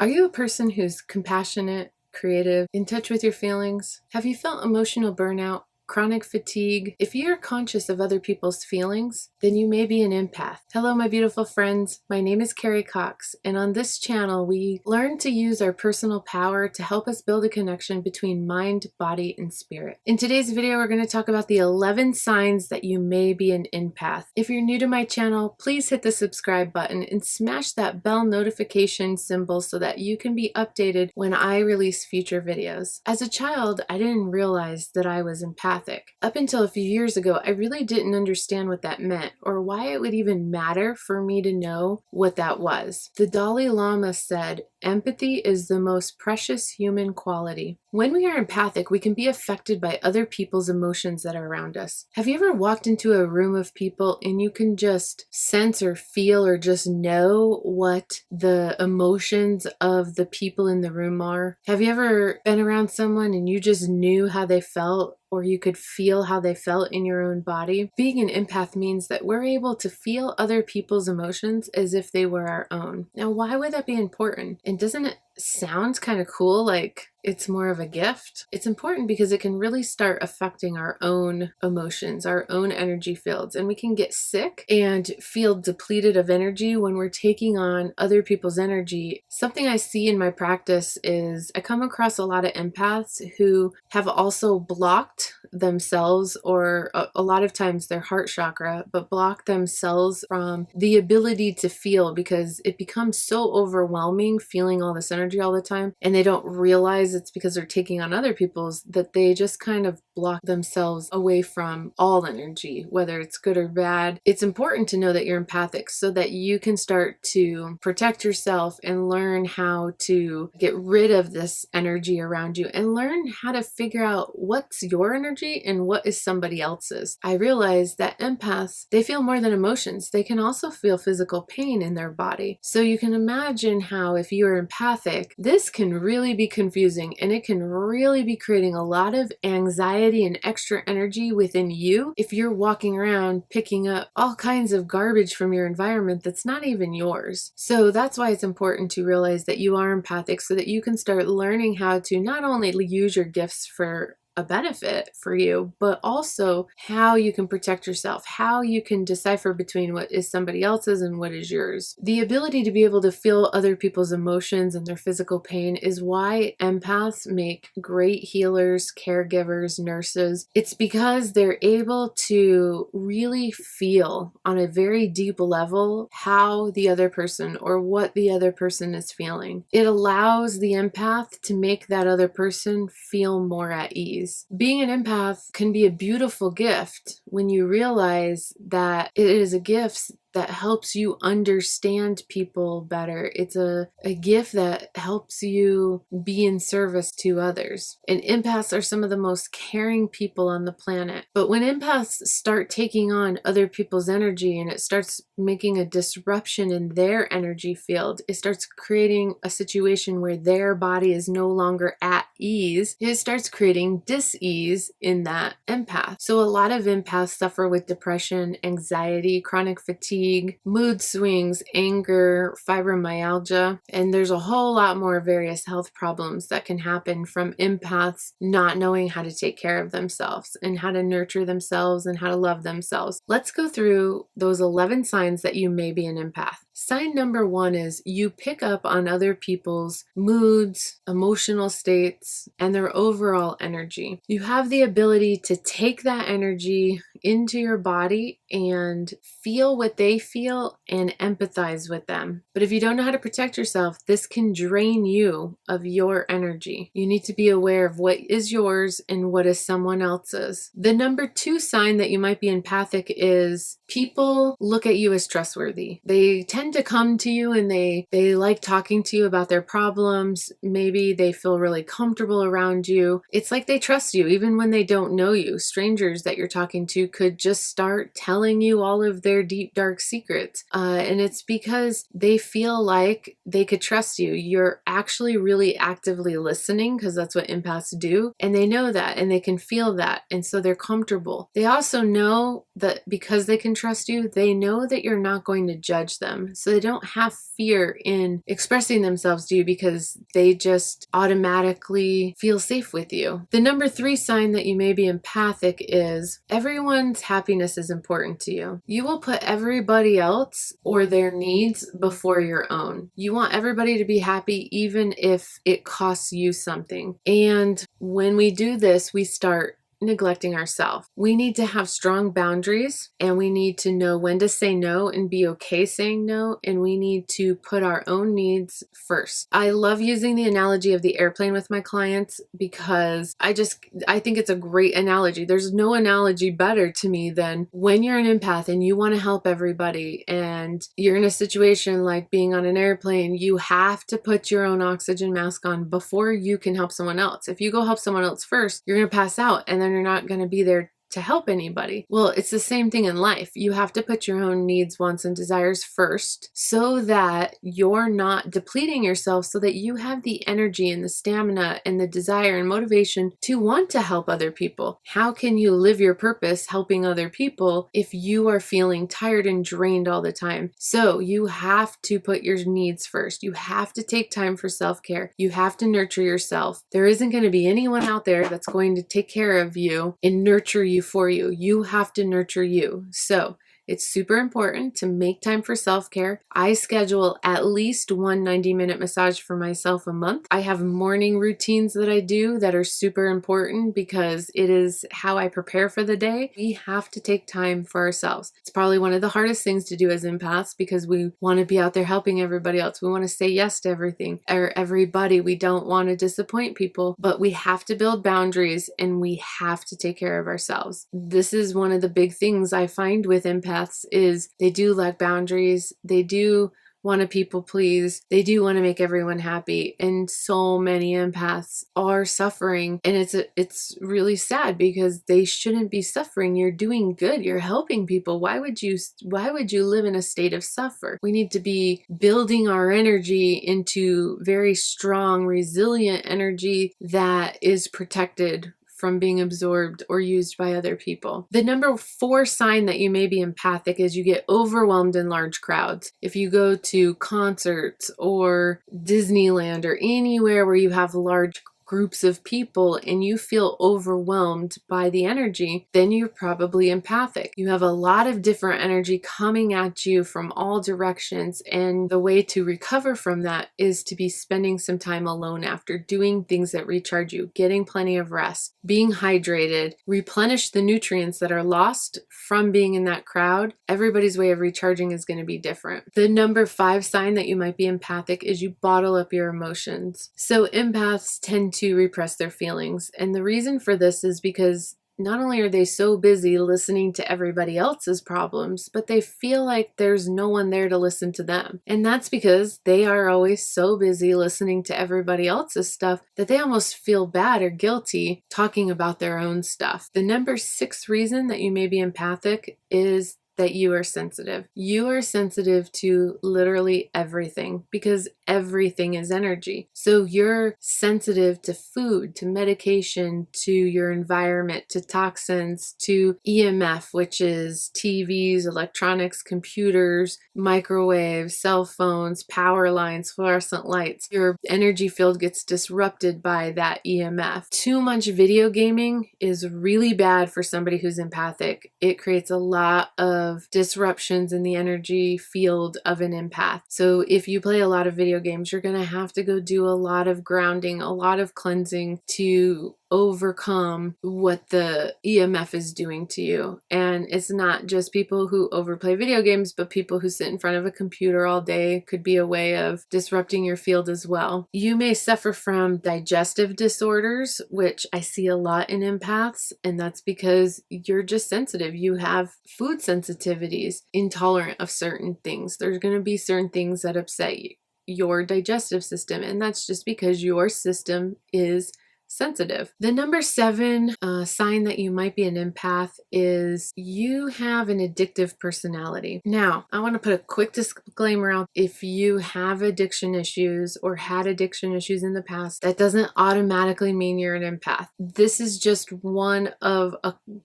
Are you a person who's compassionate, creative, in touch with your feelings? Have you felt emotional burnout, chronic fatigue? If you're conscious of other people's feelings, then you may be an empath. Hello, my beautiful friends. My name is Carrie Cox, and on this channel, we learn to use our personal power to help us build a connection between mind, body, and spirit. In today's video, we're going to talk about the 11 signs that you may be an empath. If you're new to my channel, please hit the subscribe button and smash that bell notification symbol so that you can be updated when I release future videos. As a child, I didn't realize that I was empathic. Up until a few years ago, I really didn't understand what that meant or why it would even matter for me to know what that was. The Dalai Lama said, "Empathy is the most precious human quality." When we are empathic, we can be affected by other people's emotions that are around us. Have you ever walked into a room of people and you can just sense or feel or just know what the emotions of the people in the room are? Have you ever been around someone and you just knew how they felt, or you could feel how they felt in your own body? Being an empath means that we're able to feel other people's emotions as if they were our own. Now, why would that be important? And doesn't it sound kind of cool, like it's more of a gift? It's important because it can really start affecting our own emotions, our own energy fields, and we can get sick and feel depleted of energy when we're taking on other people's energy. Something I see in my practice is I come across a lot of empaths who have also blocked themselves, or a lot of times their heart chakra, but block themselves from the ability to feel because it becomes so overwhelming feeling all this energy all the time, and they don't realize it's because they're taking on other people's, that they just kind of block themselves away from all energy, whether it's good or bad. It's important to know that you're empathic so that you can start to protect yourself and learn how to get rid of this energy around you and learn how to figure out what's your energy and what is somebody else's. I realized that empaths, they feel more than emotions. They can also feel physical pain in their body. So you can imagine how if you're empathic, this can really be confusing and it can really be creating a lot of anxiety and extra energy within you if you're walking around picking up all kinds of garbage from your environment that's not even yours. So that's why it's important to realize that you are empathic so that you can start learning how to not only use your gifts for a benefit for you, but also how you can protect yourself, how you can decipher between what is somebody else's and what is yours. The ability to be able to feel other people's emotions and their physical pain is why empaths make great healers, caregivers, nurses. It's because they're able to really feel on a very deep level how the other person or what the other person is feeling. It allows the empath to make that other person feel more at ease. Being an empath can be a beautiful gift when you realize that it is a gift that helps you understand people better. It's a gift that helps you be in service to others. And empaths are some of the most caring people on the planet. But when empaths start taking on other people's energy and it starts making a disruption in their energy field, it starts creating a situation where their body is no longer at ease. It starts creating dis-ease in that empath. So a lot of empaths suffer with depression, anxiety, chronic fatigue, mood swings, anger, fibromyalgia, and there's a whole lot more various health problems that can happen from empaths not knowing how to take care of themselves and how to nurture themselves and how to love themselves. Let's go through those 11 signs that you may be an empath. Sign number 1 is you pick up on other people's moods, emotional states, and their overall energy. You have the ability to take that energy into your body and feel what they feel and empathize with them. But if you don't know how to protect yourself, this can drain you of your energy. You need to be aware of what is yours and what is someone else's. The number 2 sign that you might be empathic is people look at you as trustworthy. They tend to come to you and they like talking to you about their problems. Maybe they feel really comfortable around you. It's like they trust you even when they don't know you. Strangers that you're talking to could just start telling you all of their deep, dark secrets. And it's because they feel like they could trust you. You're actually really actively listening because that's what empaths do. And they know that and they can feel that. And so they're comfortable. They also know that because they can trust you, they know that you're not going to judge them. So they don't have fear in expressing themselves to you because they just automatically feel safe with you. The number 3 sign that you may be empathic is everyone's happiness is important to you. You will put everybody else or their needs before your own. You want everybody to be happy even if it costs you something. And when we do this, we start neglecting ourselves. We need to have strong boundaries, and we need to know when to say no and be okay saying no, and we need to put our own needs first. I love using the analogy of the airplane with my clients because I think it's a great analogy. There's no analogy better to me than when you're an empath and you want to help everybody and you're in a situation like being on an airplane, you have to put your own oxygen mask on before you can help someone else. If you go help someone else first, you're going to pass out, and then you're not going to be there to help anybody. Well, it's the same thing in life. You have to put your own needs, wants, and desires first so that you're not depleting yourself, so that you have the energy and the stamina and the desire and motivation to want to help other people. How can you live your purpose helping other people if you are feeling tired and drained all the time? So you have to put your needs first. You have to take time for self-care. You have to nurture yourself. There isn't going to be anyone out there that's going to take care of you and nurture you for you. You have to nurture you. So it's super important to make time for self-care. I schedule at least one 90-minute massage for myself a month. I have morning routines that I do that are super important because it is how I prepare for the day. We have to take time for ourselves. It's probably one of the hardest things to do as empaths because we want to be out there helping everybody else. We want to say yes to everything or everybody. We don't want to disappoint people, but we have to build boundaries and we have to take care of ourselves. This is one of the big things I find with empaths is they do lack boundaries. They do want to people please. They do want to make everyone happy. And so many empaths are suffering. And it's really sad because they shouldn't be suffering. You're doing good. You're helping people. Why would you live in a state of suffer? We need to be building our energy into very strong, resilient energy that is protected from being absorbed or used by other people. The number 4 sign that you may be empathic is you get overwhelmed in large crowds. If you go to concerts or Disneyland or anywhere where you have large groups of people and you feel overwhelmed by the energy, then you're probably empathic. You have a lot of different energy coming at you from all directions, and the way to recover from that is to be spending some time alone after, doing things that recharge you, getting plenty of rest, being hydrated, replenish the nutrients that are lost from being in that crowd. Everybody's way of recharging is going to be different. The number 5 sign that you might be empathic is you bottle up your emotions. So empaths tend to repress their feelings. And the reason for this is because not only are they so busy listening to everybody else's problems, but they feel like there's no one there to listen to them. And that's because they are always so busy listening to everybody else's stuff that they almost feel bad or guilty talking about their own stuff. The number 6 reason that you may be empathic is that you are sensitive. You are sensitive to literally everything because everything is energy. So you're sensitive to food, to medication, to your environment, to toxins, to EMF, which is TVs, electronics, computers, microwaves, cell phones, power lines, fluorescent lights. Your energy field gets disrupted by that EMF. Too much video gaming is really bad for somebody who's empathic. It creates a lot of disruptions in the energy field of an empath. So if you play a lot of video games, you're going to have to go do a lot of grounding, a lot of cleansing to overcome what the EMF is doing to you. And it's not just people who overplay video games, but people who sit in front of a computer all day could be a way of disrupting your field as well. You may suffer from digestive disorders, which I see a lot in empaths, and that's because you're just sensitive. You have food sensitivities, intolerant of certain things. There's going to be certain things that upset your digestive system, and that's just because your system is sensitive. The number 7 sign that you might be an empath is you have an addictive personality. Now, I want to put a quick disclaimer out. If you have addiction issues or had addiction issues in the past, that doesn't automatically mean you're an empath. This is just one of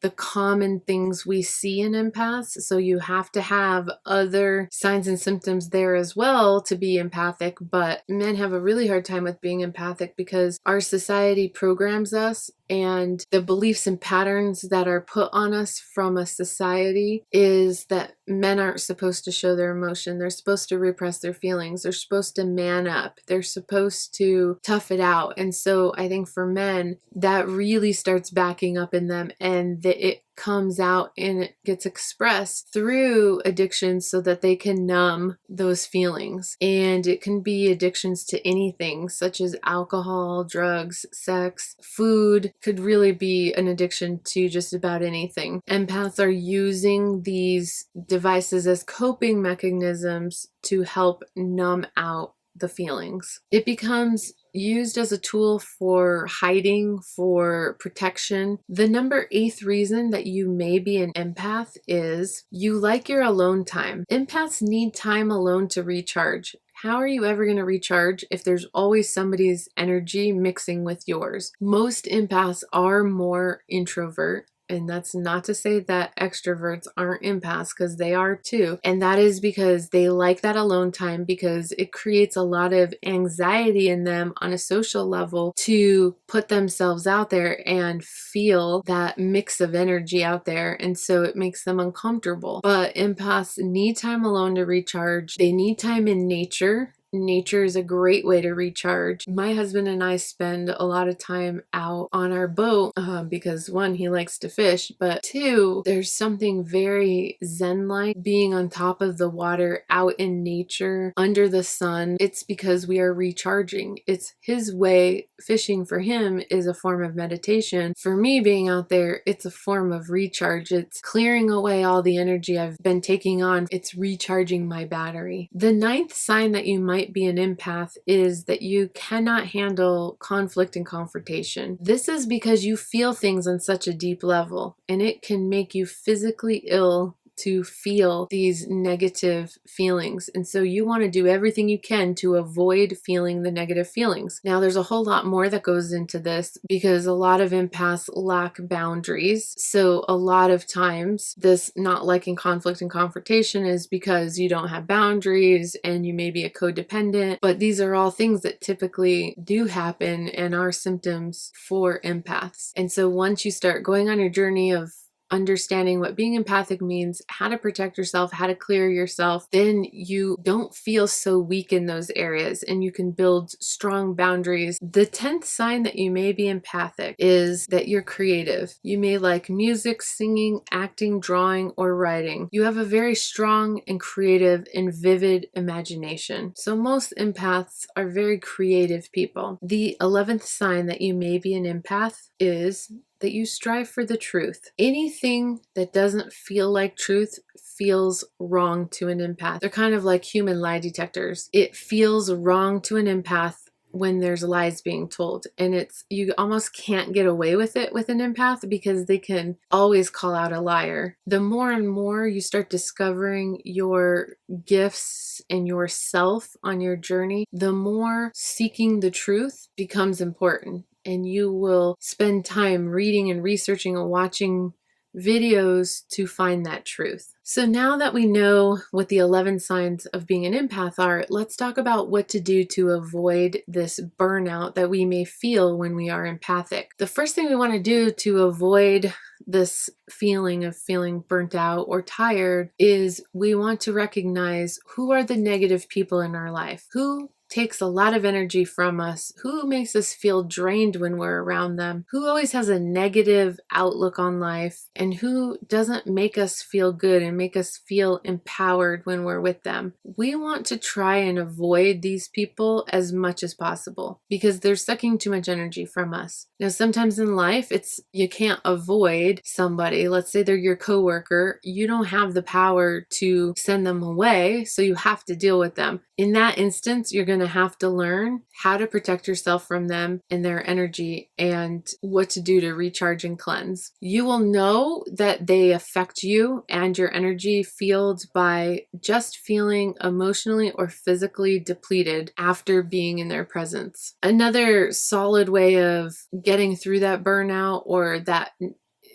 the common things we see in empaths. So you have to have other signs and symptoms there as well to be empathic, but men have a really hard time with being empathic because our society programs us, and the beliefs and patterns that are put on us from a society is that men aren't supposed to show their emotion. They're supposed to repress their feelings. They're supposed to man up. They're supposed to tough it out. And so I think for men, that really starts backing up in them, and it comes out and it gets expressed through addictions so that they can numb those feelings. And it can be addictions to anything, such as alcohol, drugs, sex, food. Could really be an addiction to just about anything. Empaths are using these devices as coping mechanisms to help numb out the feelings. It becomes used as a tool for hiding, for protection. The number 8th reason that you may be an empath is you like your alone time. Empaths need time alone to recharge. How are you ever going to recharge if there's always somebody's energy mixing with yours? Most empaths are more introvert. And that's not to say that extroverts aren't empaths, because they are too. And that is because they like that alone time, because it creates a lot of anxiety in them on a social level to put themselves out there and feel that mix of energy out there. And so it makes them uncomfortable. But empaths need time alone to recharge. They need time in nature. Nature is a great way to recharge. My husband and I spend a lot of time out on our boat because 1, he likes to fish, but 2, there's something very zen-like being on top of the water, out in nature, under the sun. It's because we are recharging. It's his way. Fishing for him is a form of meditation. For me, being out there, it's a form of recharge. It's clearing away all the energy I've been taking on. It's recharging my battery. The 9th sign that you might be an empath is that you cannot handle conflict and confrontation. This is because you feel things on such a deep level, and it can make you physically ill to feel these negative feelings. And so you want to do everything you can to avoid feeling the negative feelings. Now, there's a whole lot more that goes into this because a lot of empaths lack boundaries. So a lot of times this not liking conflict and confrontation is because you don't have boundaries and you may be a codependent. But these are all things that typically do happen and are symptoms for empaths. And so once you start going on your journey of understanding what being empathic means, how to protect yourself, how to clear yourself, then you don't feel so weak in those areas and you can build strong boundaries. The 10th sign that you may be empathic is that you're creative. You may like music, singing, acting, drawing, or writing. You have a very strong and creative and vivid imagination. So most empaths are very creative people. The 11th sign that you may be an empath is that you strive for the truth. Anything that doesn't feel like truth feels wrong to an empath. They're kind of like human lie detectors. It feels wrong to an empath when there's lies being told, and you almost can't get away with it with an empath because they can always call out a liar. The more and more you start discovering your gifts and yourself on your journey, the more seeking the truth becomes important. And you will spend time reading and researching and watching videos to find that truth. So now that we know what the 11 signs of being an empath are, let's talk about what to do to avoid this burnout that we may feel when we are empathic. The first thing we want to do to avoid this feeling of feeling burnt out or tired is we want to recognize who are the negative people in our life, who takes a lot of energy from us, who makes us feel drained when we're around them, who always has a negative outlook on life, and who doesn't make us feel good and make us feel empowered when we're with them. We want to try and avoid these people as much as possible because they're sucking too much energy from us. Now, sometimes in life, you can't avoid somebody. Let's say they're your coworker. You don't have the power to send them away, so you have to deal with them. In that instance, you're going going to have to learn how to protect yourself from them and their energy and what to do to recharge and cleanse. You will know that they affect you and your energy field by just feeling emotionally or physically depleted after being in their presence. Another solid way of getting through that burnout, or that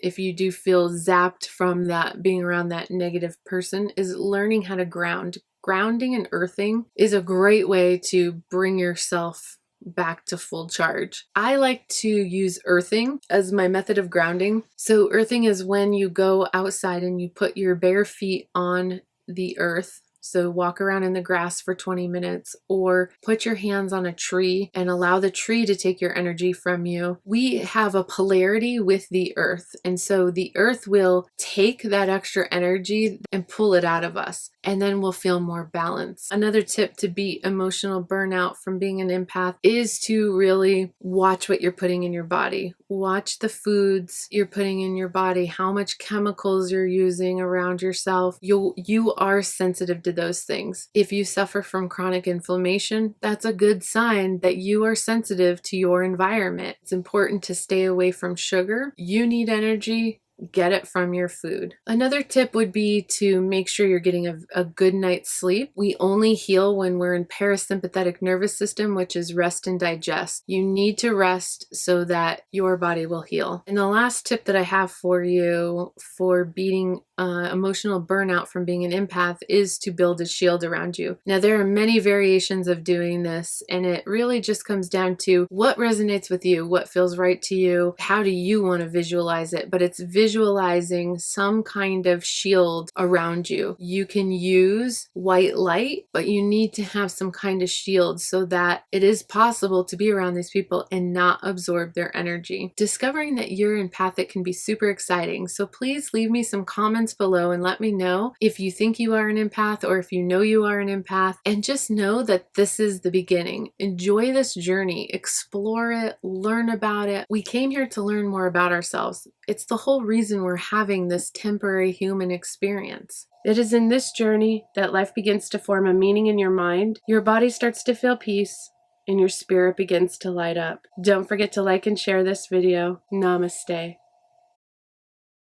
if you do feel zapped from that being around that negative person, is learning how to ground. Grounding and earthing is a great way to bring yourself back to full charge. I like to use earthing as my method of grounding. So earthing is when you go outside and you put your bare feet on the earth. So walk around in the grass for 20 minutes, or put your hands on a tree and allow the tree to take your energy from you. We have a polarity with the earth, and so the earth will take that extra energy and pull it out of us, and then we'll feel more balanced. Another tip to beat emotional burnout from being an empath is to really watch what you're putting in your body. Watch the foods you're putting in your body, how much chemicals you're using around yourself. You are sensitive to those things. If you suffer from chronic inflammation, that's a good sign that you are sensitive to your environment. It's important to stay away from sugar. You need energy. Get it from your food. Another tip would be to make sure you're getting a good night's sleep. We only heal when we're in parasympathetic nervous system, which is rest and digest. You need to rest so that your body will heal. And the last tip that I have for you for beating emotional burnout from being an empath is to build a shield around you. Now, there are many variations of doing this, and it really just comes down to what resonates with you, what feels right to you, how do you want to visualize it, but it's visualizing some kind of shield around you. You can use white light, but you need to have some kind of shield so that it is possible to be around these people and not absorb their energy. Discovering that you're empathic can be super exciting, so please leave me some comments below and let me know if you think you are an empath or if you know you are an empath, and just know that this is the beginning. Enjoy this journey, explore it, learn about it. We came here to learn more about ourselves. It's the whole reason we're having this temporary human experience. It is in this journey that life begins to form a meaning in your mind, your body starts to feel peace, and your spirit begins to light up. Don't forget to like and share this video. Namaste.